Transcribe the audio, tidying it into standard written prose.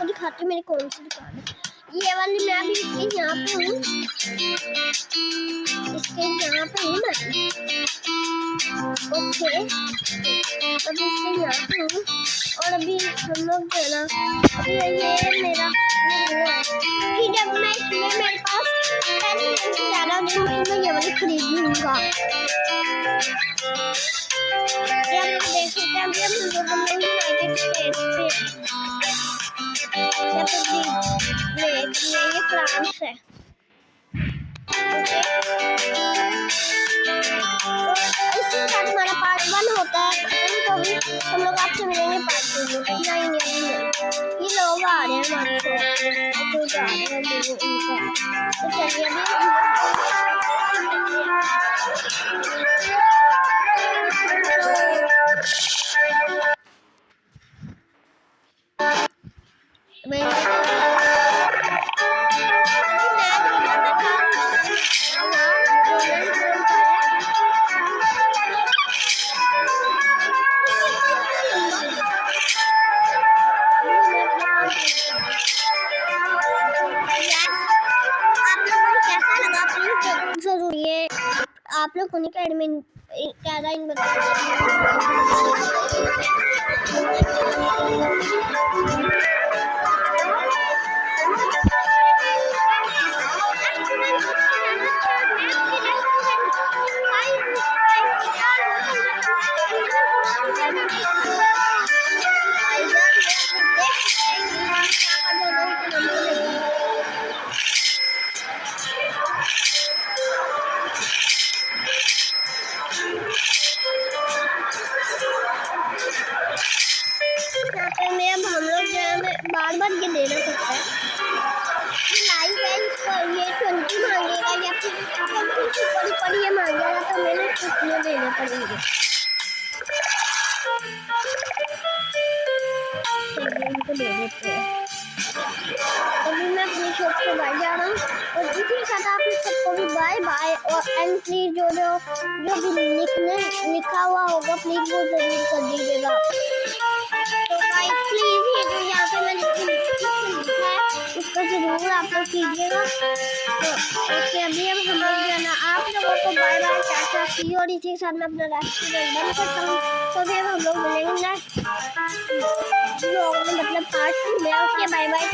दिखाती हूँ मेरी कौन सी दुकान है। ये वाली मैं भी इसके यहाँ पे हूँ, इसके यहाँ पे हूँ मैं। ओके, अभी इसके यहाँ पे हूँ और अभी हम लोग जो है ना, अभी ये मेरा वो है कि जब मैं इसमें मेरे पास 10 मिनट से ज़्यादा नहीं हुई, मैं ये वाली खरीद लूँगा। ये हम लोग देख सकते हैं, अभी हम लोग यूनाइटेड स्टेट्स पे, या फिर ब्रेक ये फ्रांस है। इसके साथ हमारा पार्ट 1 होता है खत्म, तो भी हम लोग आपसे मिलेंगे पार्ट 2 में। नहीं ये लोग आ रहे हैं हमारे को, तो जा रहे हैं उनका, तो चलिए अभी मैं अभी मैं आप लोगों को कैसा लगा प्लीज जरूर ये आप लोग उन्हीं का एडमिन क्या इन में अब हम लोग जो है बार बार ये देना पड़ता है लाइव है इसको ये 20 मांगेगा या फिर बड़ी बड़ी ये मांगेगा तो मैंने कितने देने पड़ेंगे इनको दे देते हैं। अभी मैं अपनी शॉप से बाहर जा रहा हूँ और इसी के साथ आप सबको भी बाय बाय और एंड प्लीज जो भी लिखा हुआ होगा प्लीज वो जरूर कर दीजिएगा। तो गाइस प्लीज ये जो यहाँ पे मैंने लिखा है उसको जरूर आप लोग कीजिएगा। तो ओके अभी हम लोग जो है ना आप लोगों को बाय बाय टाटा सी और इसी के साथ मैं अपना रेस्टोरेंट बंद करता हूँ। तो फिर हम लोग मिलेंगे नेक्स्ट व्लॉग में मतलब पार्ट 2 में। Okay bye bye.